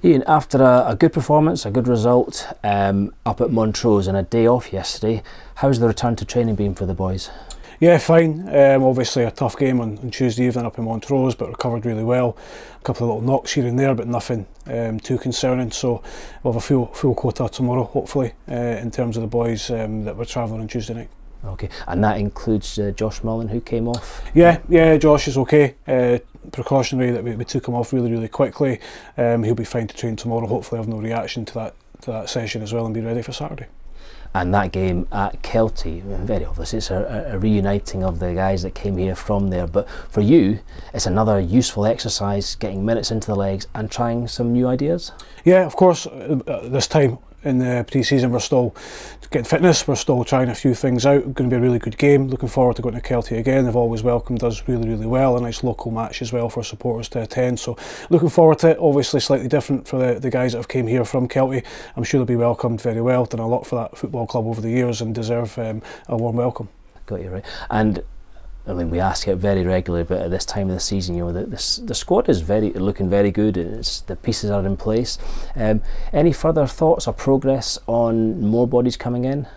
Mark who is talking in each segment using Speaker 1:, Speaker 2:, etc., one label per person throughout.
Speaker 1: Ian, after a good performance, a good result up at Montrose and a day off yesterday, how's the return to training been for the boys?
Speaker 2: Yeah, fine. Obviously a tough game on Tuesday evening up in Montrose, but recovered really well. A couple of little knocks here and there, but nothing too concerning. So we'll have a full quota tomorrow, hopefully, in terms of the boys that were travelling on Tuesday night.
Speaker 1: Okay, and that includes Josh Mullen, who came off?
Speaker 2: Yeah, Josh is okay. Precautionary that we took him off really quickly. He'll be fine to train tomorrow. Hopefully have no reaction to that session as well and be ready for Saturday.
Speaker 1: And that game at Kelty, very obvious, it's a reuniting of the guys that came here from there, but for you it's another useful exercise, getting minutes into the legs and trying some new ideas? Yeah,
Speaker 2: of course. This time in the pre-season we're still getting fitness, we're still trying a few things out. Going to be a really good game, looking forward to going to Kelty again. They've always welcomed us really well, a nice local match as well for supporters to attend, so looking forward to it. Obviously slightly different for the guys that have came here from Kelty. I'm sure they'll be welcomed very well, done a lot for that football club over the years and deserve a warm welcome.
Speaker 1: Got you right. And I mean, we ask it very regularly, but at this time of the season, you know, the squad is looking very good. The pieces are in place. Any further thoughts or progress on more bodies coming in?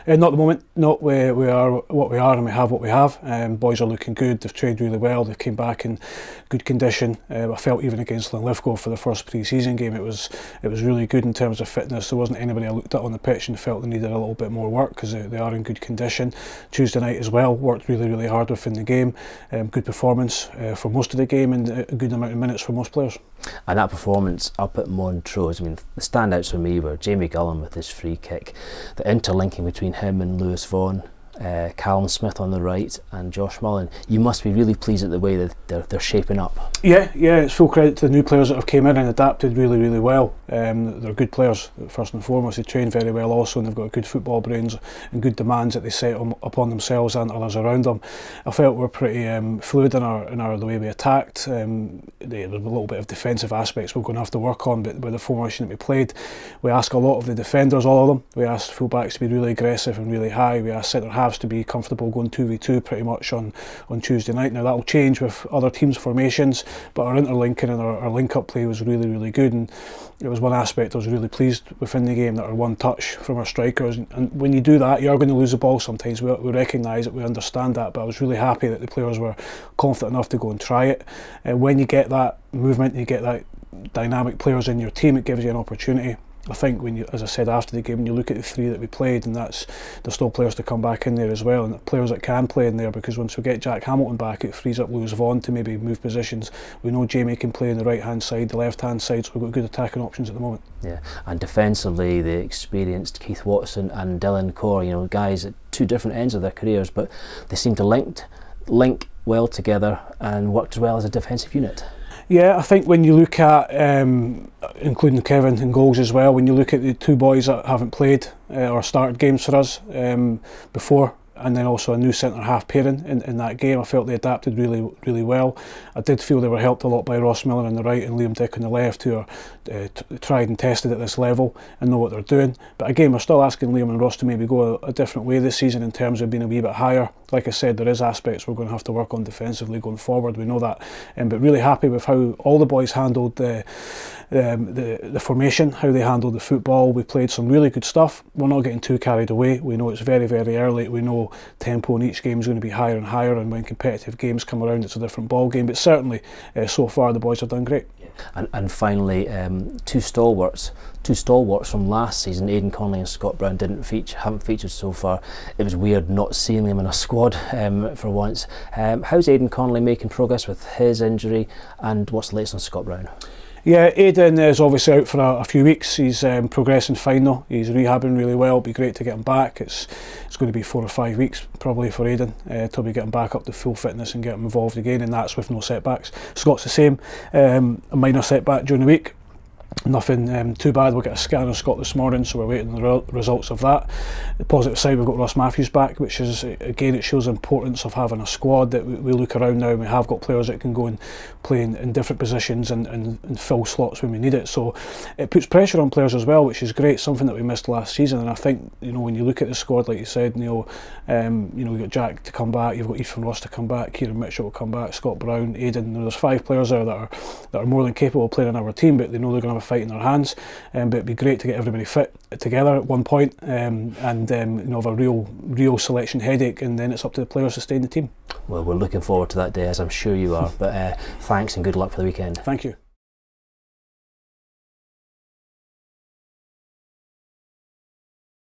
Speaker 2: Not at the moment. Not we are what we are and we have what we have. Boys are looking good. They've trained really well. They came back in good condition. I felt even against Linlithgow for the first pre-season game, it was really good in terms of fitness. There wasn't anybody I looked at on the pitch and felt they needed a little bit more work, because they are in good condition. Tuesday night as well, worked really hard within the game. Good performance for most of the game and a good amount of minutes for most players.
Speaker 1: And that performance up at Montrose, I mean, the standouts for me were Jamie Gullen with his free kick, the interlinking between him and Lewis Vaughan, Callum Smith on the right and Josh Mullen. You must be really pleased at the way that they're shaping up. Yeah, it's full credit to the new players that have came in and adapted really well. They're good players first and foremost. They train very well also, and they've got good football brains and good demands that they set upon themselves and others around them. I felt we're pretty fluid in the way we attacked. There was a little bit of defensive aspects we're going to have to work on, but with the formation that we played, we ask a lot of the defenders, all of them. We asked fullbacks to be really aggressive and really high. We asked centre halves to be comfortable going 2v2 pretty much on Tuesday night. Now that'll change with other teams' formations, but our interlinking and our link-up play was really good, and it was one aspect I was really pleased within the game, that our one touch from our strikers. And when you do that, you are going to lose the ball sometimes. We recognise it, we understand that, but I was really happy that the players were confident enough to go and try it. When you get that movement, you get that dynamic players in your team, it gives you an opportunity. I think when you, as I said after the game, when you look at the three that we played, and there's still players to come back in there as well, and players that can play in there, because once we get Jack Hamilton back, it frees up Lewis Vaughan to maybe move positions. We know Jamie can play on the right hand side, the left hand side, so we've got good attacking options at the moment. Yeah, and defensively, the experienced Keith Watson and Dylan Core, you know, guys at two different ends of their careers, but they seem to link well together and worked as well as a defensive unit. Yeah, I think when you look at, including Kevin and goals as well, when you look at the two boys that haven't played or started games for us before, and then also a new centre half pairing in that game, I felt they adapted really well. I did feel they were helped a lot by Ross Miller on the right and Liam Dick on the left, who are tried and tested at this level and know what they're doing. But again, we're still asking Liam and Ross to maybe go a different way this season in terms of being a wee bit higher. Like I said, there is aspects we're going to have to work on defensively going forward, we know that. But really happy with how all the boys handled the formation, how they handled the football. We played some really good stuff. We're not getting too carried away. We know it's very early. We know tempo in each game is going to be higher and higher, and when competitive games come around, it's a different ball game. But certainly, so far, the boys have done great. And finally, two stalwarts from last season, Aidan Connolly and Scott Brown, haven't featured so far. It was weird not seeing them in a squad for once. How's Aidan Connolly making progress with his injury, and what's the latest on Scott Brown?
Speaker 2: Yeah, Aidan is obviously out for a few weeks. He's progressing fine though. He's rehabbing really well. It'll be great to get him back. It's going to be 4 or 5 weeks probably for Aidan till we get him back up to full fitness and get him involved again, and that's with no setbacks. Scott's the same, a minor setback during the week. Nothing too bad. We'll get a scan of Scott this morning, so we're waiting the results of that. The positive side, we've got Ross Matthews back, which is, again, it shows the importance of having a squad that we look around now, and we have got players that can go and play in different positions and fill slots when we need it. So it puts pressure on players as well, which is great, something that we missed last season. And I think, you know, when you look at the squad, like you said, Neil, you know, you've got Jack to come back, you've got Ethan Ross to come back, Kieran Mitchell will come back, Scott Brown, Aidan. There's 5 players there that are more than capable of playing in our team, but they know they're going to have a fight in our hands, but it'd be great to get everybody fit together at one point, and have a real selection headache, and then it's up to the players to stay in the team.
Speaker 1: Well, we're looking forward to that day, as I'm sure you are. But thanks and good luck for the weekend.
Speaker 2: Thank you.